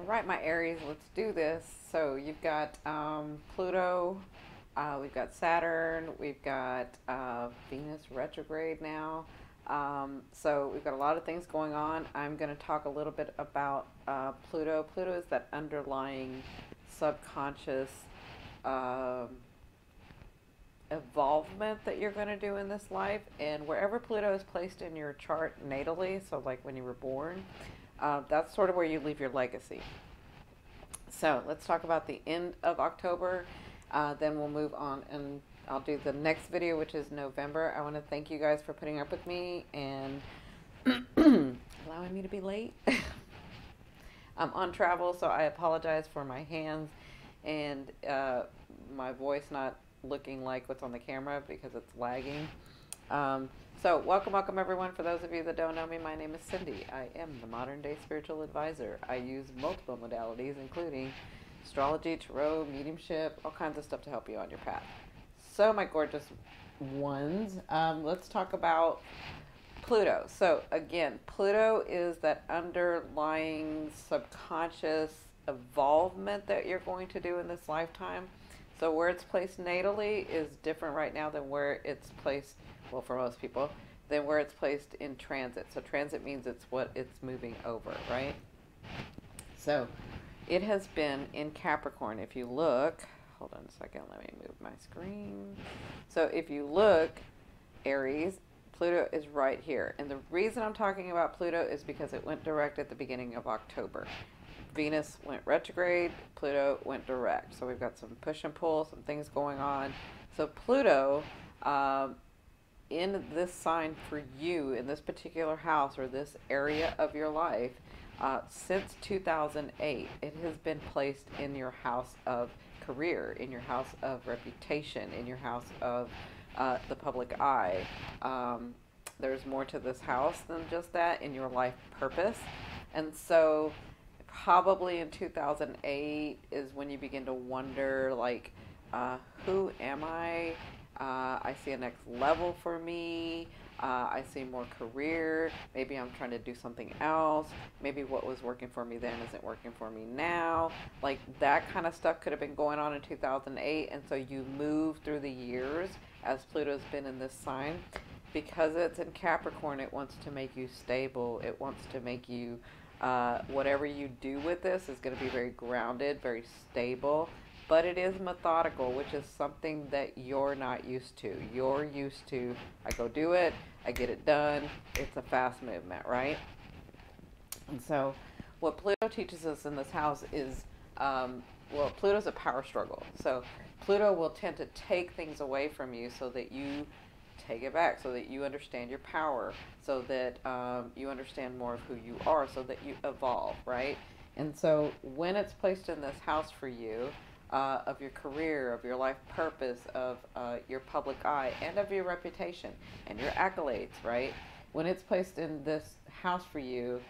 Right, my Aries, let's do this. So you've got Pluto, we've got Saturn, we've got Venus retrograde now. So we've got a lot of things going on. I'm going to talk a little bit about Pluto. Pluto is that underlying subconscious um evolvement that you're going to do in this life. And wherever Pluto is placed in your chart natally, so like when you were born, that's sort of where you leave your legacy. So let's talk about the end of October. Then we'll move on and I'll do the next video, which is November. I want to thank you guys for putting up with me and allowing me to be late. I'm on travel, so I apologize for my hands and my voice not looking like what's on the camera because it's lagging. So welcome everyone. For those of you that don't know me, my name is Cindy. I am the modern day spiritual advisor. I use multiple modalities, including astrology, tarot, mediumship, all kinds of stuff to help you on your path. So my gorgeous ones, let's talk about Pluto. So again, Pluto is that underlying subconscious evolvement that you're going to do in this lifetime. So where it's placed natally is different right now than where it's placed, well, for most people, than where it's placed in transit. So transit means it's what it's moving over, right? So it has been in Capricorn. If you look, hold on a second, let me move my screen. So if you look, Aries, Pluto is right here. And the reason I'm talking about Pluto is because it went direct at the beginning of October. Venus went retrograde, Pluto went direct. So we've got some push and pull, some things going on. So Pluto, in this sign for you, in this particular house or this area of your life, since 2008, it has been placed in your house of career, in your house of reputation, in your house of the public eye. There's more to this house than just that, in your life purpose. And so probably in 2008 is when you begin to wonder, like, who am I? I see a next level for me. I see more career. Maybe I'm trying to do something else. Maybe what was working for me then isn't working for me now. Like that kind of stuff could have been going on in 2008. And so you move through the years as Pluto's been in this sign. Because it's in Capricorn, it wants to make you stable. It wants to make you, whatever you do with this is going to be very grounded, very stable. But it is methodical, which is something that you're not used to. You're used to, I go do it, I get it done. It's a fast movement, right? And so what Pluto teaches us in this house is, well, Pluto's a power struggle. So Pluto will tend to take things away from you so that you take it back, so that you understand your power, so that you understand more of who you are, so that you evolve, right? And so when it's placed in this house for you, of your career, of your life purpose, of your public eye, and of your reputation and your accolades, right? When it's placed in this house for you,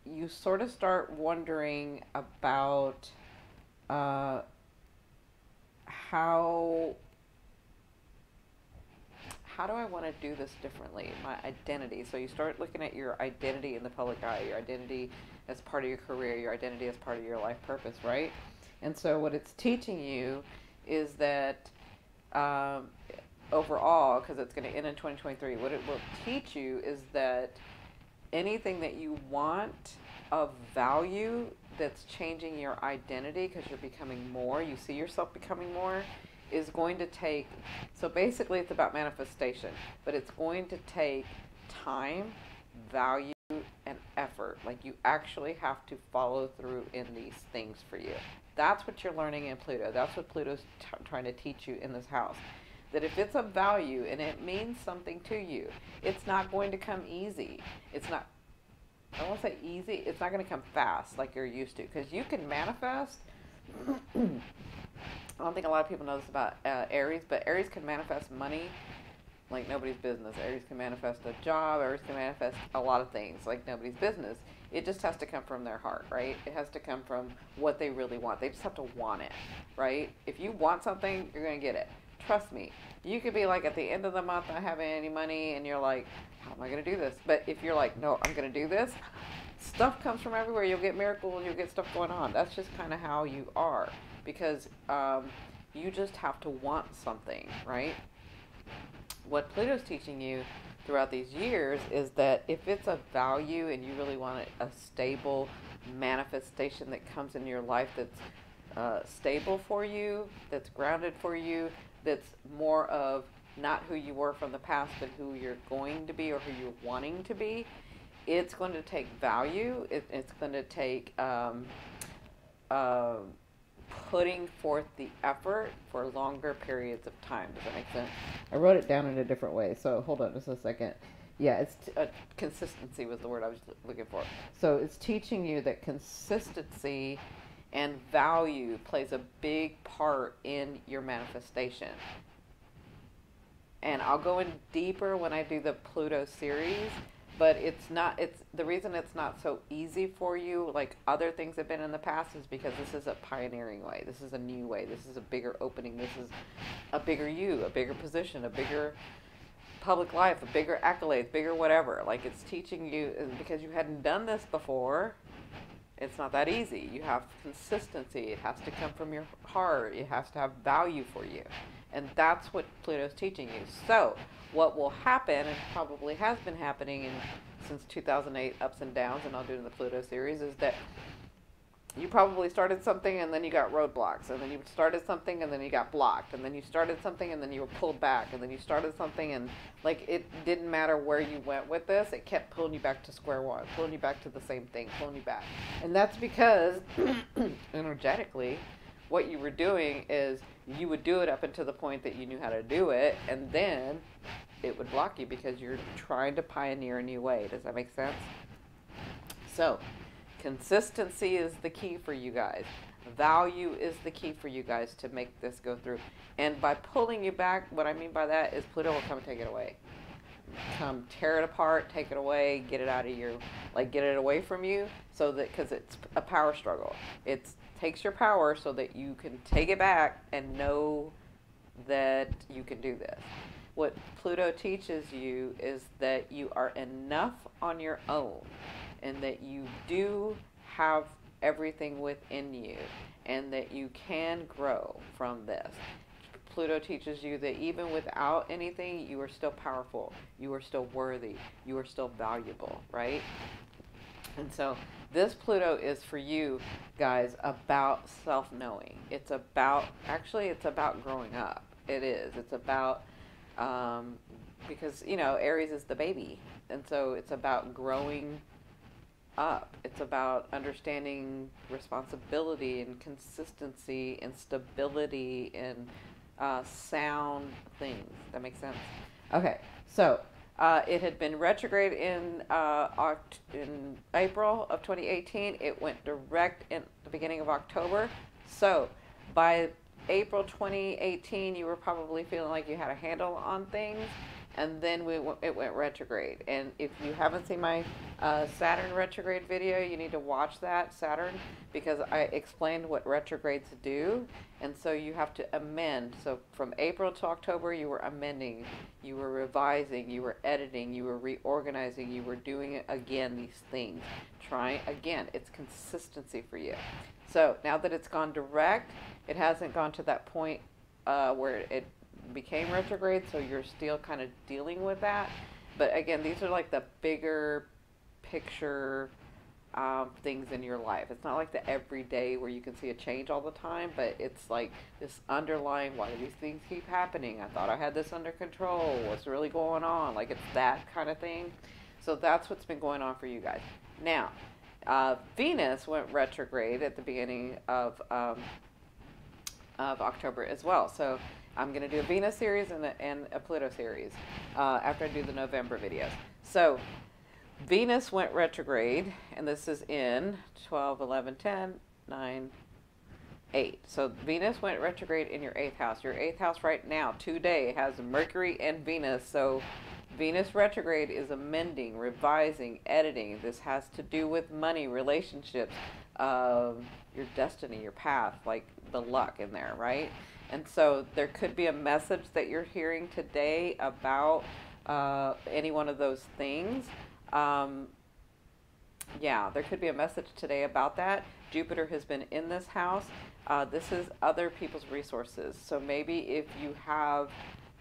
you sort of start wondering about how do I want to do this differently? My identity. So you start looking at your identity in the public eye, your identity as part of your career, your identity as part of your life purpose, right? And so what it's teaching you is that overall, because it's going to end in 2023, what it will teach you is that anything that you want of value that's changing your identity because you're becoming more, you see yourself becoming more, is going to take, so basically it's about manifestation, but it's going to take time, value, and effort. Like you actually have to follow through in these things for you. That's what you're learning in Pluto. That's what Pluto's trying to teach you in this house. That if it's of value and it means something to you, it's not going to come easy. It's not, I won't say easy, it's not going to come fast like you're used to. Because you can manifest, I don't think a lot of people know this about Aries, but Aries can manifest money like nobody's business. Aries can manifest a job. Aries can manifest a lot of things like nobody's business. It just has to come from their heart, right? It has to come from what they really want. They just have to want it, right? If you want something, you're going to get it. Trust me. You could be like, at the end of the month, not having any money, and you're like, how am I going to do this? But if you're like, no, I'm going to do this, stuff comes from everywhere. You'll get miracles, you'll get stuff going on. That's just kind of how you are, because you just have to want something, right? What Pluto's teaching you throughout these years is that if it's a value and you really want a stable manifestation that comes in your life that's stable for you, that's grounded for you, that's more of not who you were from the past, but who you're going to be or who you're wanting to be, it's going to take value. It's going to take putting forth the effort for longer periods of time. Does that make sense? I wrote it down in a different way, so hold on just a second. Yeah, it's consistency was the word I was looking for. So it's teaching you that consistency and value plays a big part in your manifestation. And I'll go in deeper when I do the Pluto series, but it's the reason it's not so easy for you like other things have been in the past is because this is a pioneering way. This is a new way. This is a bigger opening. This is a bigger you, a bigger position, a bigger public life, a bigger accolades, bigger whatever. Like it's teaching you, because you hadn't done this before, it's not that easy. You have consistency. It has to come from your heart. It has to have value for you. And that's what Pluto's teaching you. So what will happen, and probably has been happening since 2008, ups and downs, and I'll do it in the Pluto series, is that you probably started something and then you got roadblocks, and then you started something and then you got blocked, and then you started something and then you were pulled back, and then you started something and like it didn't matter where you went with this, it kept pulling you back to square one, pulling you back to the same thing, pulling you back. And that's because energetically what you were doing is you would do it up until the point that you knew how to do it, and then it would block you because you're trying to pioneer a new way. Does that make sense? So consistency is the key for you guys. Value is the key for you guys to make this go through. And by pulling you back, what I mean by that is Pluto will come and take it away. Come tear it apart, take it away, get it out of your, like get it away from you, so that, because it's a power struggle. It takes your power so that you can take it back and know that you can do this. What Pluto teaches you is that you are enough on your own, and that you do have everything within you, and that you can grow from this. Pluto teaches you that even without anything, you are still powerful, you are still worthy, you are still valuable, right? And so this Pluto is for you guys about self-knowing. It's about, actually it's about growing up. It is. It's about, because, you know, Aries is the baby. And so it's about growing up. It's about understanding responsibility and consistency and stability and sound things. That makes sense? Okay, so it had been retrograde in April of 2018. It went direct in the beginning of October. So by April 2018, you were probably feeling like you had a handle on things, and then it went retrograde. And if you haven't seen my Saturn retrograde video, you need to watch that, Saturn, because I explained what retrogrades do. And so you have to amend. So from April to October, you were amending, you were revising, you were editing, you were reorganizing, you were doing again these things. Trying again, it's consistency for you. So now that it's gone direct, it hasn't gone to that point where it became retrograde, so you're still kind of dealing with that. But again, these are like the bigger picture things in your life. It's not like the everyday where you can see a change all the time, but it's like this underlying, why do these things keep happening? I thought I had this under control. What's really going on? Like it's that kind of thing. So that's what's been going on for you guys. Now, Venus went retrograde at the beginning of October as well. So I'm going to do a Venus series and a Pluto series after I do the November videos. So Venus went retrograde, and this is in 12, 11, 10, 9, 8. So Venus went retrograde in your 8th house. Your 8th house right now, today, has Mercury and Venus. So Venus retrograde is amending, revising, editing. This has to do with money, relationships, your destiny, your path, like the luck in there, right? And so there could be a message that you're hearing today about any one of those things. Yeah, there could be a message today about that. Jupiter has been in this house. This is other people's resources. So maybe if you have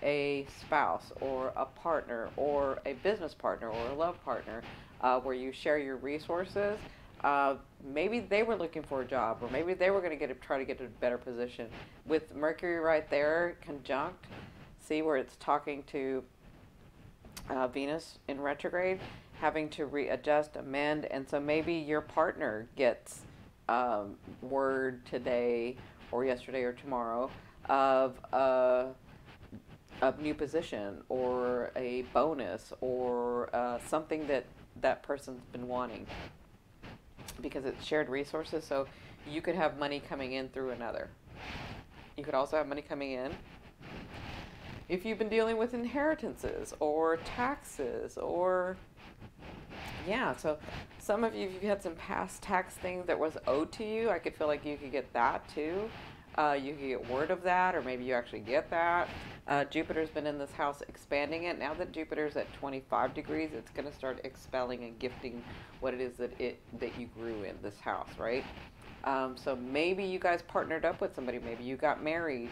a spouse or a partner or a business partner or a love partner where you share your resources, maybe they were looking for a job, or maybe they were going to try to get to a better position. With Mercury right there conjunct, see where it's talking to Venus in retrograde, having to readjust, amend, and so maybe your partner gets word today or yesterday or tomorrow of a new position or a bonus or something that that person's been wanting, because it's shared resources. So you could have money coming in through another. You could also have money coming in if you've been dealing with inheritances or taxes or, yeah, so some of you, if you've had some past tax things that was owed to you, I could feel like you could get that too. You could get word of that, or maybe you actually get that. Jupiter's been in this house expanding it. Now that Jupiter's at 25 degrees, it's going to start expelling and gifting what it is that you grew in this house, right? So maybe you guys partnered up with somebody. Maybe you got married.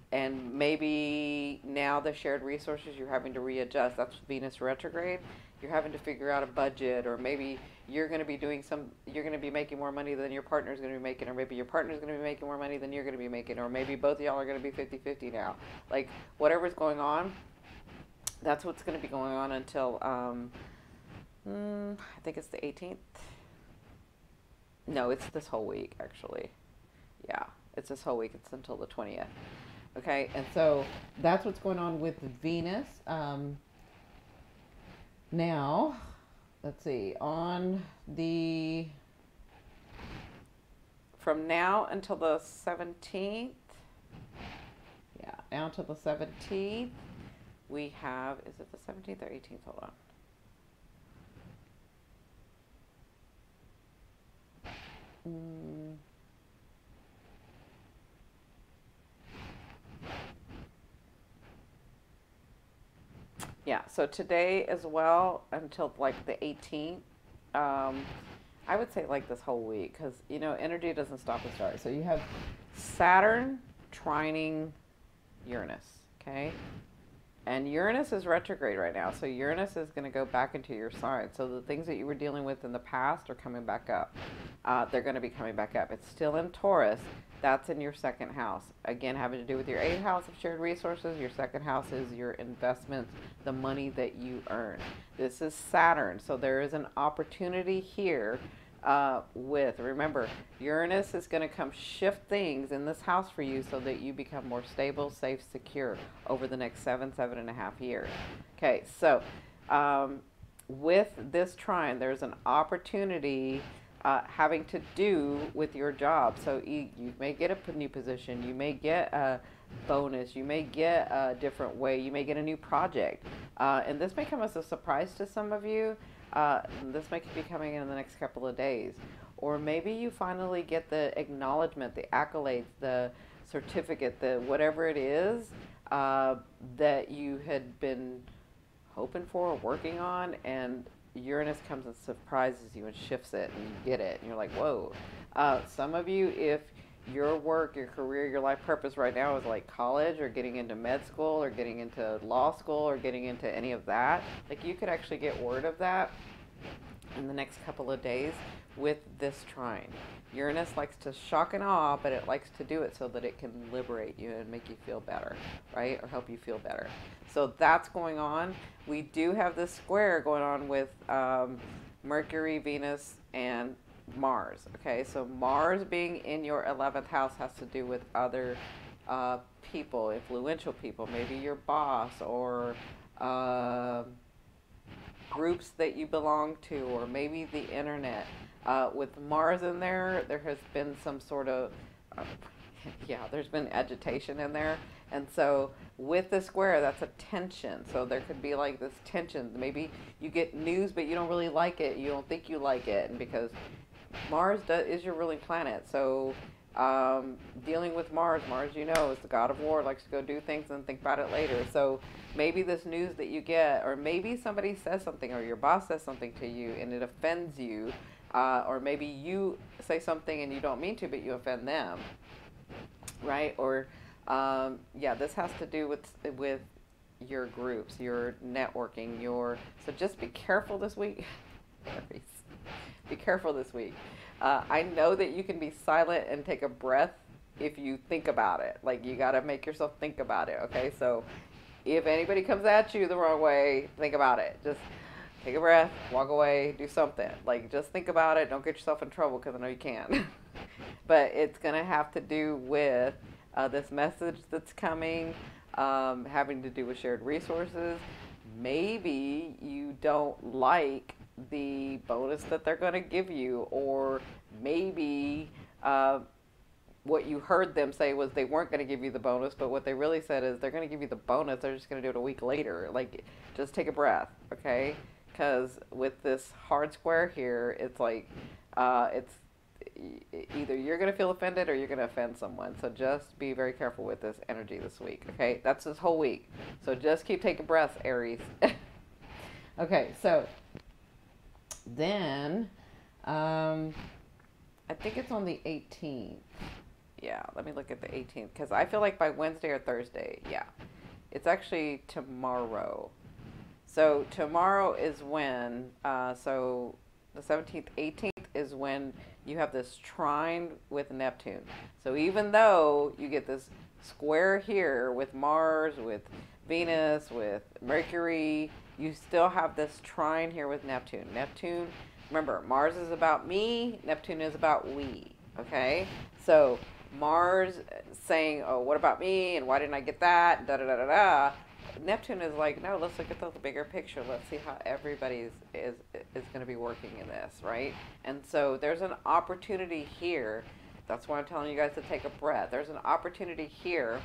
And maybe now the shared resources you're having to readjust. That's Venus retrograde. You're having to figure out a budget, or maybe you're going to be you're going to be making more money than your partner's going to be making, or maybe your partner's going to be making more money than you're going to be making, or maybe both of y'all are going to be 50-50 now. Like, whatever's going on, that's what's going to be going on until, I think it's the 18th. No, it's this whole week, actually. Yeah, it's this whole week. It's until the 20th. Okay, and so that's what's going on with Venus. Now, let's see, from now until the 17th, yeah, now until the 17th, we have, is it the 17th or 18th? Hold on. Yeah, so today as well until like the 18th. I would say like this whole week, because energy doesn't stop and start. So you have Saturn trining Uranus, okay? And Uranus is retrograde right now, so Uranus is going to go back into your sign. So the things that you were dealing with in the past are coming back up. They're going to be coming back up. It's still in Taurus. That's in your second house. Again, having to do with your 8th house of shared resources. Your second house is your investments, the money that you earn. This is Saturn, so there is an opportunity here remember, Uranus is going to come shift things in this house for you so that you become more stable, safe, secure over the next 7.5 years. Okay, so with this trine, there's an opportunity having to do with your job. So you may get a new position, you may get a bonus, you may get a different way, you may get a new project. And this may come as a surprise to some of you. This may be coming in the next couple of days. Or maybe you finally get the acknowledgement, the accolades, the certificate, the whatever it is that you had been hoping for or working on, and Uranus comes and surprises you and shifts it, and you get it, and you're like, whoa. Some of you, if your work, your career, your life purpose right now is like college or getting into med school or getting into law school or getting into any of that, like you could actually get word of that in the next couple of days with this trine. Uranus likes to shock and awe, but it likes to do it so that it can liberate you and make you feel better, right? Or help you feel better. So that's going on. We do have this square going on with Mercury, Venus, and Mars. Okay, so Mars being in your 11th house has to do with other people, influential people, maybe your boss or groups that you belong to, or maybe the internet. With Mars in there, there has been some sort of, there's been agitation in there. And so with the square, that's a tension. So there could be like this tension. Maybe you get news, but you don't really like it. You don't think you like it. And because Mars is your ruling planet. So Dealing with Mars. Mars, you know, is the god of war, likes to go do things and think about it later. So maybe this news that you get, or maybe somebody says something, or your boss says something to you and it offends you, or maybe you say something and you don't mean to, but you offend them, right? Or yeah, this has to do with your groups, your networking, so just be careful this week. Aries. Be careful this week. I know that you can be silent and take a breath if you think about it. Like, you got to make yourself think about it, okay? So if anybody comes at you the wrong way, think about it. Just take a breath, walk away, do something. Like, just think about it. Don't get yourself in trouble, because I know you can. But it's going to have to do with this message that's coming, having to do with shared resources. Maybe you don't like the bonus that they're going to give you, or maybe what you heard them say was they weren't going to give you the bonus, but what they really said is they're going to give you the bonus, they're just going to do it a week later. Like, just take a breath, okay? Because with this hard square here, it's like it's either you're going to feel offended or you're going to offend someone. So just be very careful with this energy this week, okay? That's this whole week. So just keep taking breaths, Aries. Okay, so then, I think it's on the 18th. Yeah, let me look at the 18th, because I feel like by Wednesday or Thursday, yeah. It's actually tomorrow. So tomorrow is when, so the 17th, 18th is when you have this trine with Neptune. So even though you get this square here with Mars, with Venus, with Mercury, you still have this trine here with Neptune. Neptune, remember, Mars is about me, Neptune is about we, okay? So Mars saying, oh, what about me, and why didn't I get that, da-da-da-da-da. Neptune is like, no, let's look at the bigger picture. Let's see how everybody is going to be working in this, right? And so there's an opportunity here. That's why I'm telling you guys to take a breath. There's an opportunity here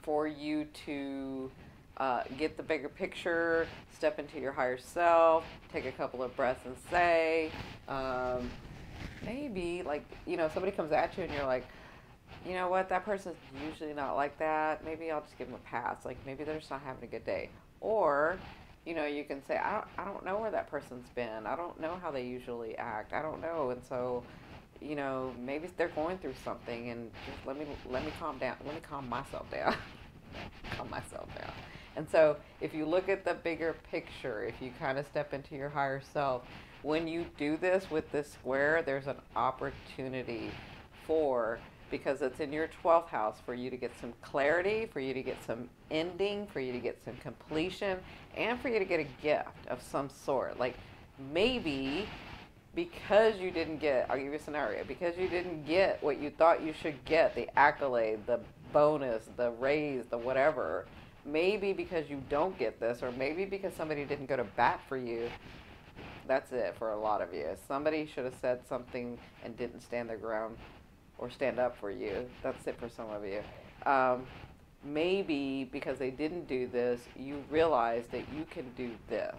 for you to get the bigger picture, step into your higher self, take a couple of breaths and say, maybe, like, you know, somebody comes at you and you're like, you know what, that person's usually not like that. Maybe I'll just give them a pass. Like, maybe they're just not having a good day. Or, you know, you can say, I don't know where that person's been. I don't know how they usually act. I don't know. And so, you know, maybe they're going through something, and just let me calm down. Let me calm myself down. Calm myself down. And so if you look at the bigger picture, if you kind of step into your higher self, when you do this with this square, there's an opportunity because it's in your 12th house, for you to get some clarity, for you to get some ending, for you to get some completion, and for you to get a gift of some sort. Like, maybe because you didn't get, I'll give you a scenario, because you didn't get what you thought you should get, the accolade, the bonus, the raise, the whatever, maybe because you don't get this, or maybe because somebody didn't go to bat for you. That's it for a lot of you. Somebody should have said something and didn't stand their ground or stand up for you. That's it for some of you. Maybe because they didn't do this, you realize that you can do this.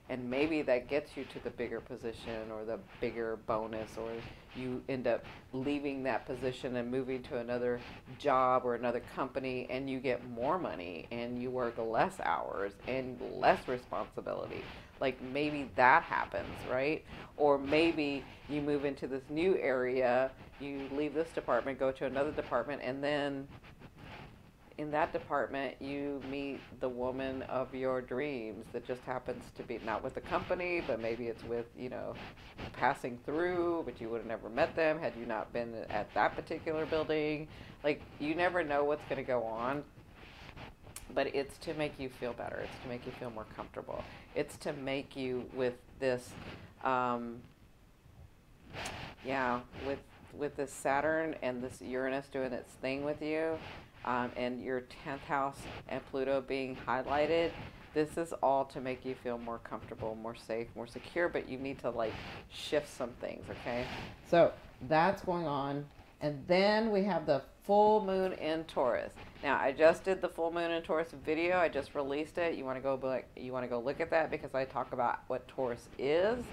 And maybe that gets you to the bigger position or the bigger bonus, or you end up leaving that position and moving to another job or another company, and you get more money and you work less hours and less responsibility. Like, maybe that happens, right? Or maybe you move into this new area, you leave this department, go to another department, and then in that department you meet the woman of your dreams that just happens to be not with the company, but maybe it's with, you know, passing through, but you would have never met them had you not been at that particular building. Like, you never know what's going to go on. But it's to make you feel better. It's to make you feel more comfortable. It's to make you, with this, with this Saturn and this Uranus doing its thing with you, and your 10th house and Pluto being highlighted, this is all to make you feel more comfortable, more safe, more secure, but you need to, like, shift some things, okay? So that's going on. And then we have the full moon in Taurus. Now, I just did the full moon in Taurus video. I just released it. You want to go look at that, because I talk about what Taurus is.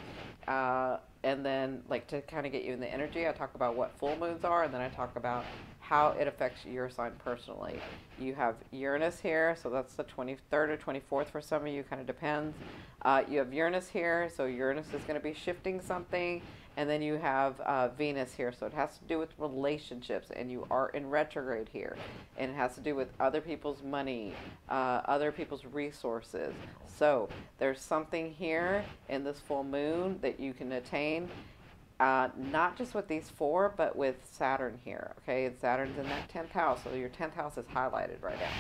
And then, like, to kind of get you in the energy, I talk about what full moons are, and then I talk about how it affects your sign personally. You have Uranus here, so that's the 23rd or 24th for some of you, kind of depends. You have Uranus here, so Uranus is going to be shifting something. And then you have Venus here, so it has to do with relationships, and you are in retrograde here. And it has to do with other people's money, other people's resources. So there's something here in this full moon that you can attain, not just with these four, but with Saturn here, okay? And Saturn's in that 10th house, so your 10th house is highlighted right now.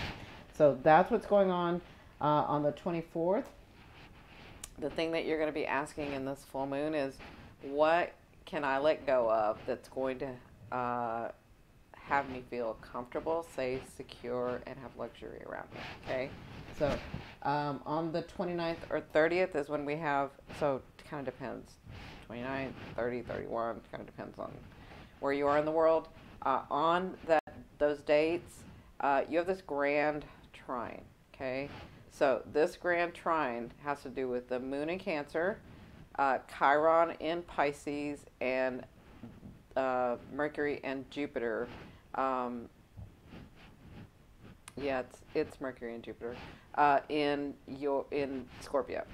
So that's what's going on the 24th. The thing that you're going to be asking in this full moon is, what can I let go of that's going to have me feel comfortable, safe, secure, and have luxury around me, okay? So on the 29th or 30th is when we have, so it kind of depends, 29, 30, 31, kind of depends on where you are in the world. On those dates, you have this grand trine, okay? So this grand trine has to do with the moon in Cancer, Chiron in Pisces, and Mercury and Jupiter. Yeah, it's Mercury and Jupiter in Scorpio.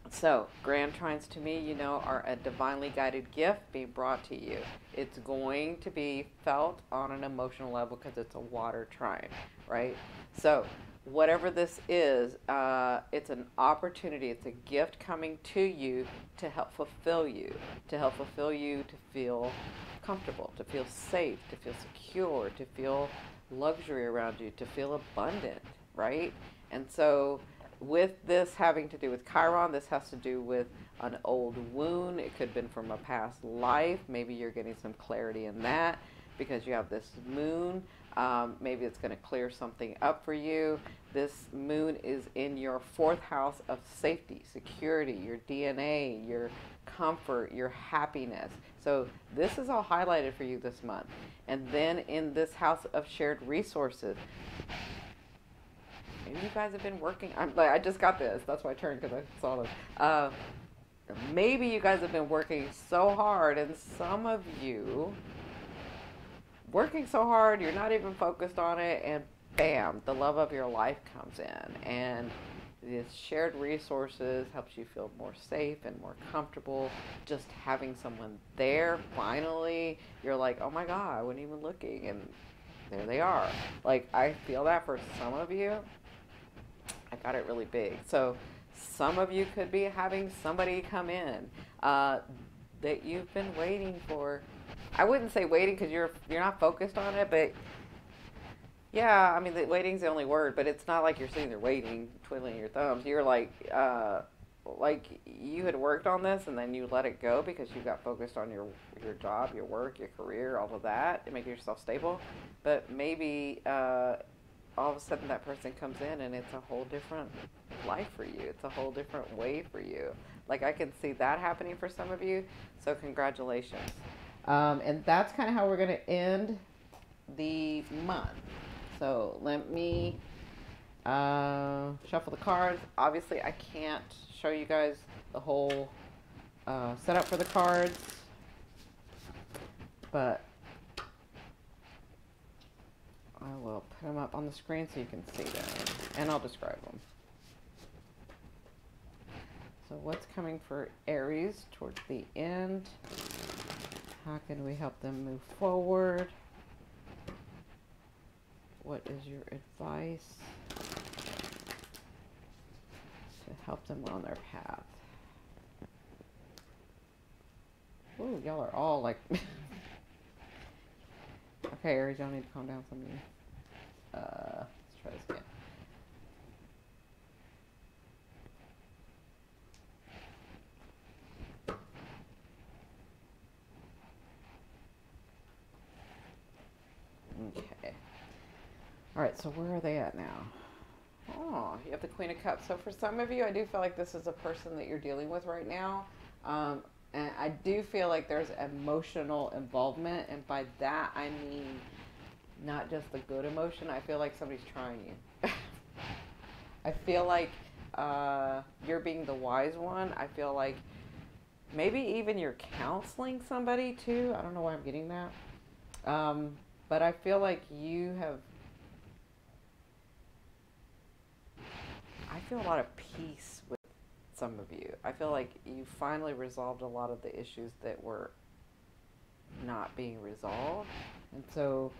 So grand trines to me, are a divinely guided gift being brought to you. It's going to be felt on an emotional level because it's a water trine, right? So whatever this is, it's an opportunity, it's a gift coming to you to help fulfill you, to feel comfortable, to feel safe, to feel secure, to feel luxury around you, to feel abundant, right? And so with this having to do with Chiron, this has to do with an old wound. It could have been from a past life. Maybe you're getting some clarity in that because you have this moon. Maybe it's going to clear something up for you. This moon is in your 4th house of safety, security, your DNA, your comfort, your happiness. So this is all highlighted for you this month. And then in this house of shared resources, maybe you guys have been working. I just got this. That's why I turned, because I saw this. Maybe you guys have been working so hard, and some of you working so hard, you're not even focused on it, and bam, the love of your life comes in, and this shared resources helps you feel more safe and more comfortable. Just having someone there, finally, you're like, oh my God, I wasn't even looking, and there they are. Like, I feel that for some of you. I got it really big. So some of you could be having somebody come in that you've been waiting for. I wouldn't say waiting because you're not focused on it, but yeah, I mean, waiting's the only word, but it's not like you're sitting there waiting, twiddling your thumbs. You're like you had worked on this and then you let it go because you got focused on your job, your work, your career, all of that, and making yourself stable. But maybe all of a sudden that person comes in and it's a whole different life for you. It's a whole different way for you. Like, I can see that happening for some of you. So congratulations. And that's kind of how we're going to end the month. So let me shuffle the cards. Obviously, I can't show you guys the whole setup for the cards, but I will put them up on the screen so you can see them, and I'll describe them. So what's coming for Aries towards the end? How can we help them move forward? What is your advice to help them on their path? Ooh, y'all are all like... Okay, Aries, y'all need to calm down some of you. Let's try this again. Okay. All right, so where are they at now? Oh, you have the Queen of Cups. So for some of you, I do feel like this is a person that you're dealing with right now. And I do feel like there's emotional involvement. And by that, I mean not just the good emotion. I feel like somebody's trying you. I feel like you're being the wise one. I feel like maybe even you're counseling somebody too. I don't know why I'm getting that. But I feel like I feel a lot of peace with some of you. I feel like you finally resolved a lot of the issues that were not being resolved. And so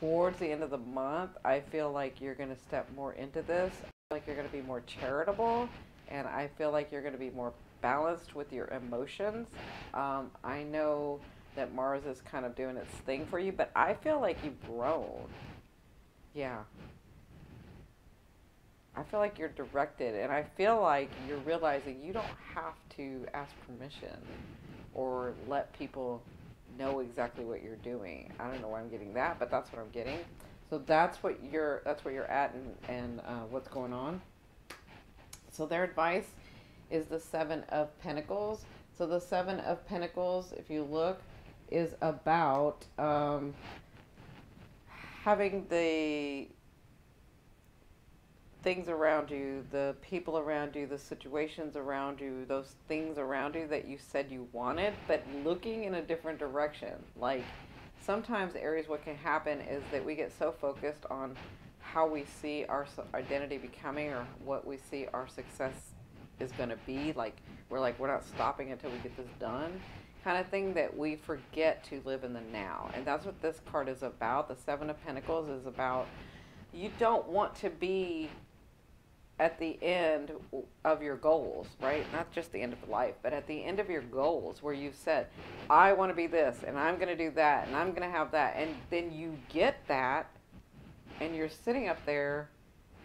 towards the end of the month, I feel like you're going to step more into this. I feel like you're going to be more charitable, and I feel like you're going to be more balanced with your emotions. I know that Mars is kind of doing its thing for you, but I feel like you've grown. Yeah. I feel like you're directed, and I feel like you're realizing you don't have to ask permission or let people know exactly what you're doing. I don't know why I'm getting that, but that's what I'm getting. So that's where you're at, and what's going on. So their advice is the Seven of Pentacles. So the Seven of Pentacles, if you look, is about having the things around you, the people around you, the situations around you, those things around you that you said you wanted, but looking in a different direction. Like sometimes, Aries, what can happen is that we get so focused on how we see our identity becoming, or what we see our success is going to be. Like we're not stopping until we get this done, kind of thing, that we forget to live in the now. And that's what this card is about. The Seven of Pentacles is about, you don't want to be at the end of your goals, right? Not just the end of life, but at the end of your goals, where you've said, I want to be this, and I'm going to do that, and I'm going to have that. And then you get that, and you're sitting up there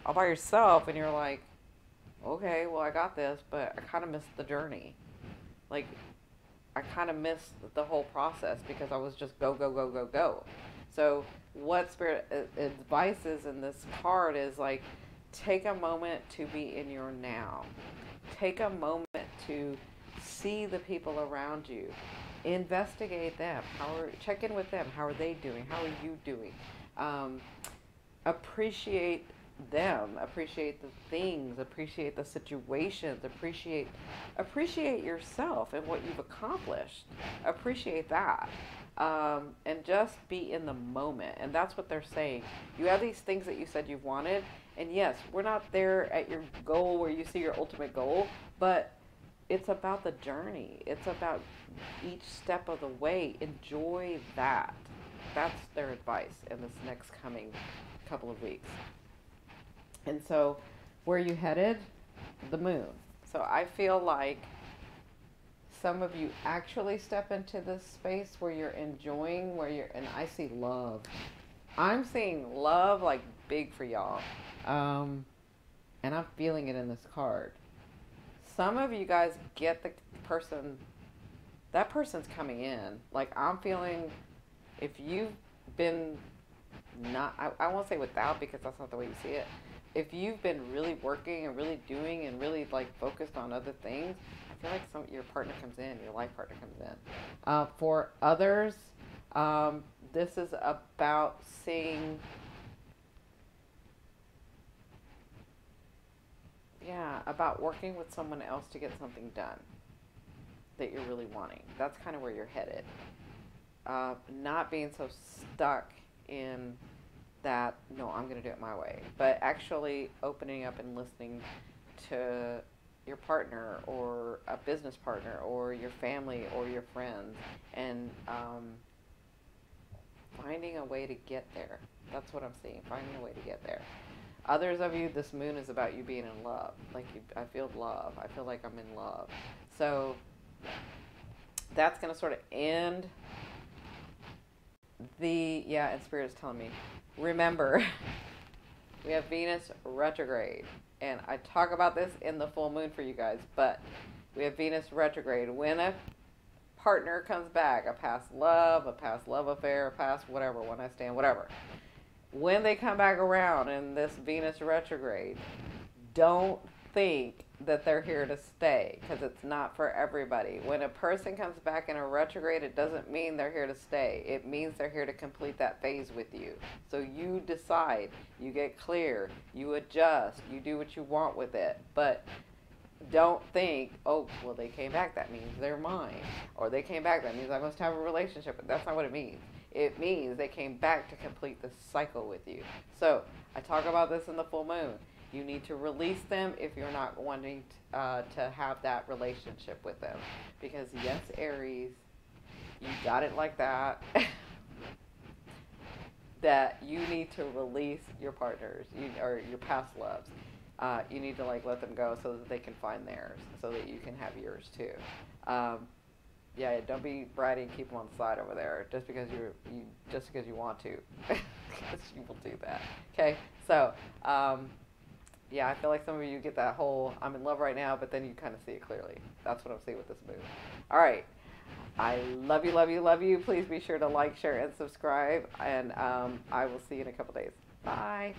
all by yourself, and you're like, okay, well, I got this, but I kind of missed the journey. Like, I kind of missed the whole process because I was just go, go, go, go, go. So what Spirit advice is in this card is like, take a moment to be in your now. Take a moment to see the people around you. Investigate them. Check in with them. How are they doing? How are you doing? Appreciate them. Appreciate the things. Appreciate the situations. Appreciate yourself and what you've accomplished. Appreciate that. And just be in the moment. And that's what they're saying. You have these things that you said you wanted. And yes, we're not there at your goal where you see your ultimate goal, but it's about the journey. It's about each step of the way. Enjoy that. That's their advice in this next coming couple of weeks. And so, where are you headed? The moon. So I feel like some of you actually step into this space where you're enjoying, and I see love. I'm seeing love like big for y'all. And I'm feeling it in this card. Some of you guys get the person, that person's coming in. Like I'm feeling, if you've been I won't say without, because that's not the way you see it. If you've been really working and really doing and really like focused on other things, I feel like your partner comes in, your life partner comes in. For others, this is about seeing, about working with someone else to get something done that you're really wanting. That's kind of where you're headed. Not being so stuck in that, no, I'm going to do it my way, but actually opening up and listening to your partner or a business partner or your family or your friends, and finding a way to get there. That's what I'm seeing, finding a way to get there. Others of you, this moon is about you being in love. Like I feel love. I feel like I'm in love. So that's going to sort of end and Spirit is telling me, remember, we have Venus retrograde. And I talk about this in the full moon for you guys, but we have Venus retrograde. When a partner comes back, a past love affair, a past whatever, one night stand, whatever. When they come back around in this Venus retrograde, don't think that they're here to stay, because it's not for everybody. When a person comes back in a retrograde, it doesn't mean they're here to stay. It means they're here to complete that phase with you. So you decide, you get clear, you adjust, you do what you want with it. But don't think, oh, well, they came back, that means they're mine. Or they came back, that means I must have a relationship. But that's not what it means. It means they came back to complete the cycle with you. So I talk about this in the full moon. You need to release them if you're not wanting to have that relationship with them. Because yes, Aries, you got it like that. That you need to release your partners, or your past loves. You need to like let them go so that they can find theirs, so that you can have yours too. Yeah, don't be bratty and keep them on the side over there just because you want to, because you will do that. Okay, so yeah, I feel like some of you get that whole I'm in love right now, but then you kind of see it clearly. That's what I'm seeing with this moon. All right. I love you, love you, love you. Please be sure to like, share, and subscribe. And I will see you in a couple days. Bye.